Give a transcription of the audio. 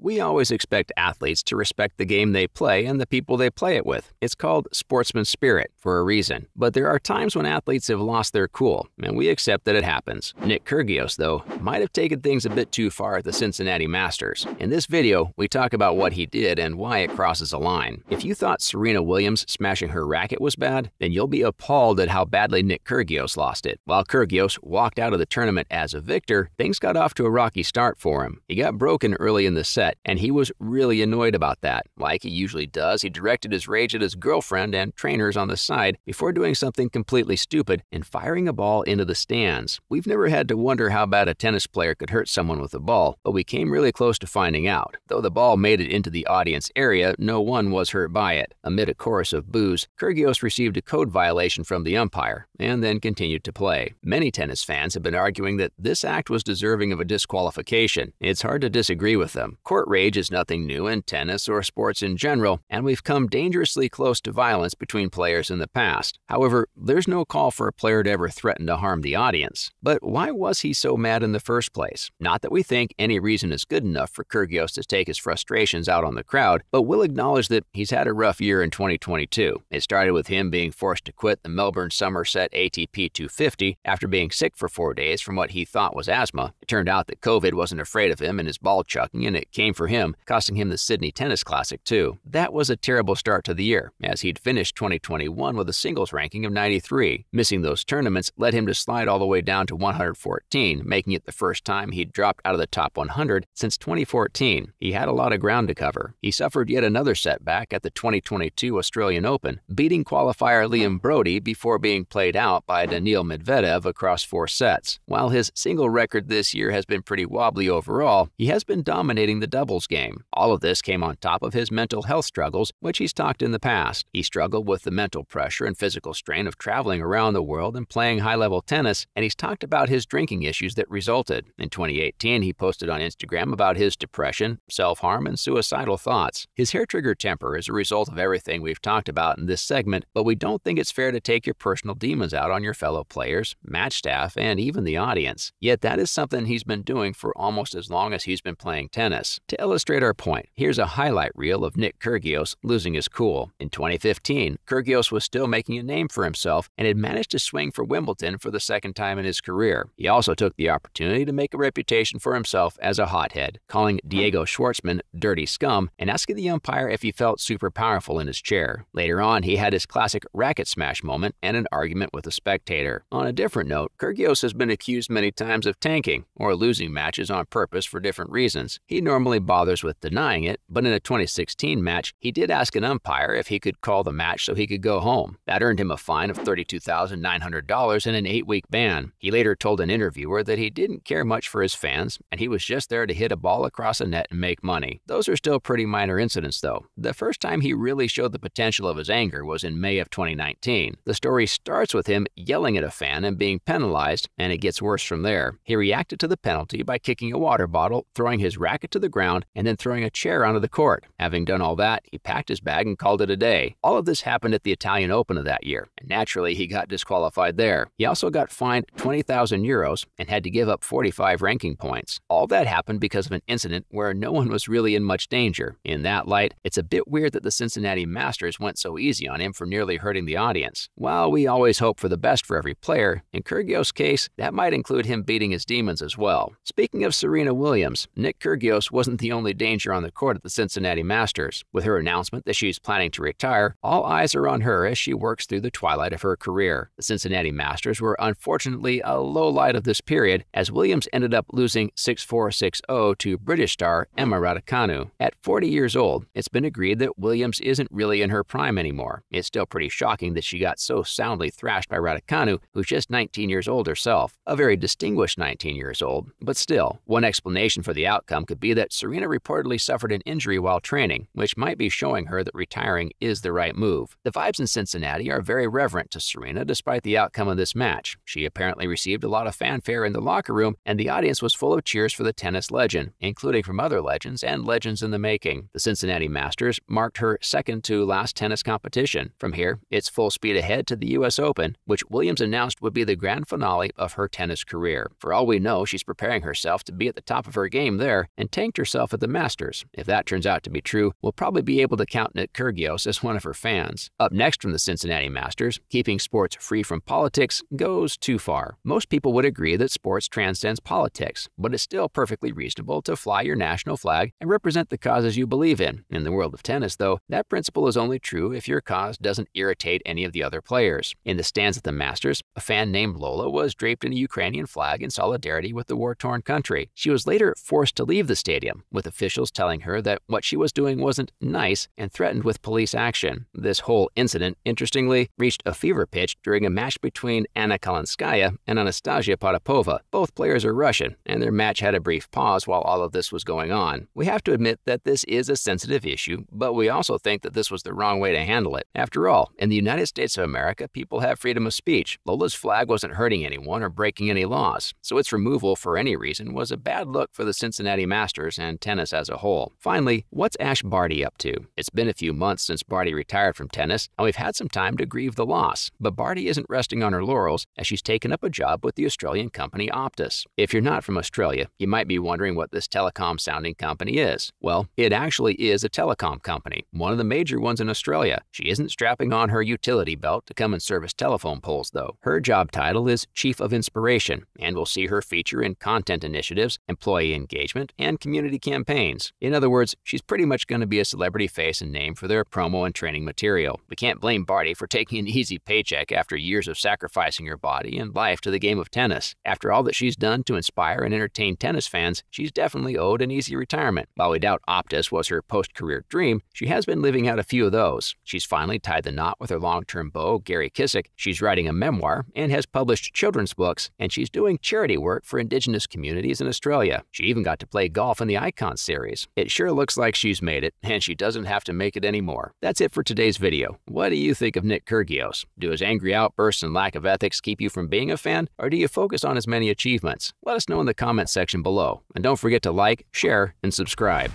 We always expect athletes to respect the game they play and the people they play it with. It's called sportsman spirit for a reason. But there are times when athletes have lost their cool, and we accept that it happens. Nick Kyrgios, though, might have taken things a bit too far at the Cincinnati Masters. In this video, we talk about what he did and why it crosses a line. If you thought Serena Williams smashing her racket was bad, then you'll be appalled at how badly Nick Kyrgios lost it. While Kyrgios walked out of the tournament as a victor, things got off to a rocky start for him. He got broken early in the set, and he was really annoyed about that. Like he usually does, he directed his rage at his girlfriend and trainers on the side before doing something completely stupid and firing a ball into the stands. We've never had to wonder how bad a tennis player could hurt someone with a ball, but we came really close to finding out. Though the ball made it into the audience area, no one was hurt by it. Amid a chorus of boos, Kyrgios received a code violation from the umpire and then continued to play. Many tennis fans have been arguing that this act was deserving of a disqualification. It's hard to disagree with them. Court rage is nothing new in tennis or sports in general, and we've come dangerously close to violence between players in the past. However, there's no call for a player to ever threaten to harm the audience. But why was he so mad in the first place? Not that we think any reason is good enough for Kyrgios to take his frustrations out on the crowd, but we'll acknowledge that he's had a rough year in 2022. It started with him being forced to quit the Melbourne Somerset ATP 250 after being sick for 4 days from what he thought was asthma. It turned out that COVID wasn't afraid of him and his ball chucking, and it came for him, costing him the Sydney Tennis Classic too. That was a terrible start to the year, as he'd finished 2021 with a singles ranking of 93. Missing those tournaments led him to slide all the way down to 114, making it the first time he'd dropped out of the top 100 since 2014. He had a lot of ground to cover. He suffered yet another setback at the 2022 Australian Open, beating qualifier Liam Broady before being played out by Daniil Medvedev across 4 sets. While his single record this year has been pretty wobbly overall, he has been dominating the doubles game. All of this came on top of his mental health struggles, which he's talked in the past. He struggled with the mental pressure and physical strain of traveling around the world and playing high-level tennis, and he's talked about his drinking issues that resulted. In 2018, he posted on Instagram about his depression, self-harm, and suicidal thoughts. His hair-trigger temper is a result of everything we've talked about in this segment, but we don't think it's fair to take your personal demons out on your fellow players, match staff, and even the audience. Yet that is something he's been doing for almost as long as he's been playing tennis. To illustrate our point, here's a highlight reel of Nick Kyrgios losing his cool. In 2015, Kyrgios was still making a name for himself and had managed to swing for Wimbledon for the second time in his career. He also took the opportunity to make a reputation for himself as a hothead, calling Diego Schwartzman dirty scum and asking the umpire if he felt super powerful in his chair. Later on, he had his classic racket smash moment and an argument with a spectator. On a different note, Kyrgios has been accused many times of tanking or losing matches on purpose for different reasons. He normally bothers with denying it, but in a 2016 match, he did ask an umpire if he could call the match so he could go home. That earned him a fine of $32,900 and an 8-week ban. He later told an interviewer that he didn't care much for his fans, and he was just there to hit a ball across a net and make money. Those are still pretty minor incidents, though. The first time he really showed the potential of his anger was in May of 2019. The story starts with him yelling at a fan and being penalized, and it gets worse from there. He reacted to the penalty by kicking a water bottle, throwing his racket to the ground, and then throwing a chair onto the court. Having done all that, he packed his bag and called it a day. All of this happened at the Italian Open of that year, and naturally he got disqualified there. He also got fined 20,000 euros and had to give up 45 ranking points. All that happened because of an incident where no one was really in much danger. In that light, it's a bit weird that the Cincinnati Masters went so easy on him for nearly hurting the audience. While we always hope for the best for every player, in Kyrgios' case, that might include him beating his demons as well. Speaking of Serena Williams, Nick Kyrgios wasn't the only danger on the court at the Cincinnati Masters. With her announcement that she's planning to retire, all eyes are on her as she works through the twilight of her career. The Cincinnati Masters were unfortunately a low light of this period, as Williams ended up losing 6-4, 6-0 to British star Emma Raducanu. At 40 years old, it's been agreed that Williams isn't really in her prime anymore. It's still pretty shocking that she got so soundly thrashed by Raducanu, who's just 19 years old herself. A very distinguished 19 years old, but still, one explanation for the outcome could be that Serena reportedly suffered an injury while training, which might be showing her that retiring is the right move. The vibes in Cincinnati are very reverent to Serena despite the outcome of this match. She apparently received a lot of fanfare in the locker room, and the audience was full of cheers for the tennis legend, including from other legends and legends in the making. The Cincinnati Masters marked her second to last tennis competition. From here, it's full speed ahead to the US Open, which Williams announced would be the grand finale of her tennis career. For all we know, she's preparing herself to be at the top of her game there and tanked herself at the Masters. If that turns out to be true, we'll probably be able to count Nick Kyrgios as one of her fans. Up next from the Cincinnati Masters, keeping sports free from politics goes too far. Most people would agree that sports transcends politics, but it's still perfectly reasonable to fly your national flag and represent the causes you believe in. In the world of tennis, though, that principle is only true if your cause doesn't irritate any of the other players. In the stands at the Masters, a fan named Lola was draped in a Ukrainian flag in solidarity with the war-torn country. She was later forced to leave the stadium, with officials telling her that what she was doing wasn't nice and threatened with police action. This whole incident, interestingly, reached a fever pitch during a match between Anna Kalinskaya and Anastasia Potapova. Both players are Russian, and their match had a brief pause while all of this was going on. We have to admit that this is a sensitive issue, but we also think that this was the wrong way to handle it. After all, in the United States of America, people have freedom of speech. Lola's flag wasn't hurting anyone or breaking any laws, so its removal for any reason was a bad look for the Cincinnati Masters and tennis as a whole. Finally, what's Ash Barty up to? It's been a few months since Barty retired from tennis, and we've had some time to grieve the loss. But Barty isn't resting on her laurels, as she's taken up a job with the Australian company Optus. If you're not from Australia, you might be wondering what this telecom-sounding company is. Well, it actually is a telecom company, one of the major ones in Australia. She isn't strapping on her utility belt to come and service telephone poles, though. Her job title is Chief of Inspiration, and we'll see her feature in content initiatives, employee engagement, and community campaigns. In other words, she's pretty much going to be a celebrity face and name for their promo and training material. We can't blame Barty for taking an easy paycheck after years of sacrificing her body and life to the game of tennis. After all that she's done to inspire and entertain tennis fans, she's definitely owed an easy retirement. While we doubt Optus was her post-career dream, she has been living out a few of those. She's finally tied the knot with her long-term beau, Gary Kissick. She's writing a memoir and has published children's books, and she's doing charity work for Indigenous communities in Australia. She even got to play golf in the Icon series. It sure looks like she's made it, and she doesn't have to make it anymore. That's it for today's video. What do you think of Nick Kyrgios? Do his angry outbursts and lack of ethics keep you from being a fan, or do you focus on his many achievements? Let us know in the comment section below, and don't forget to like, share, and subscribe.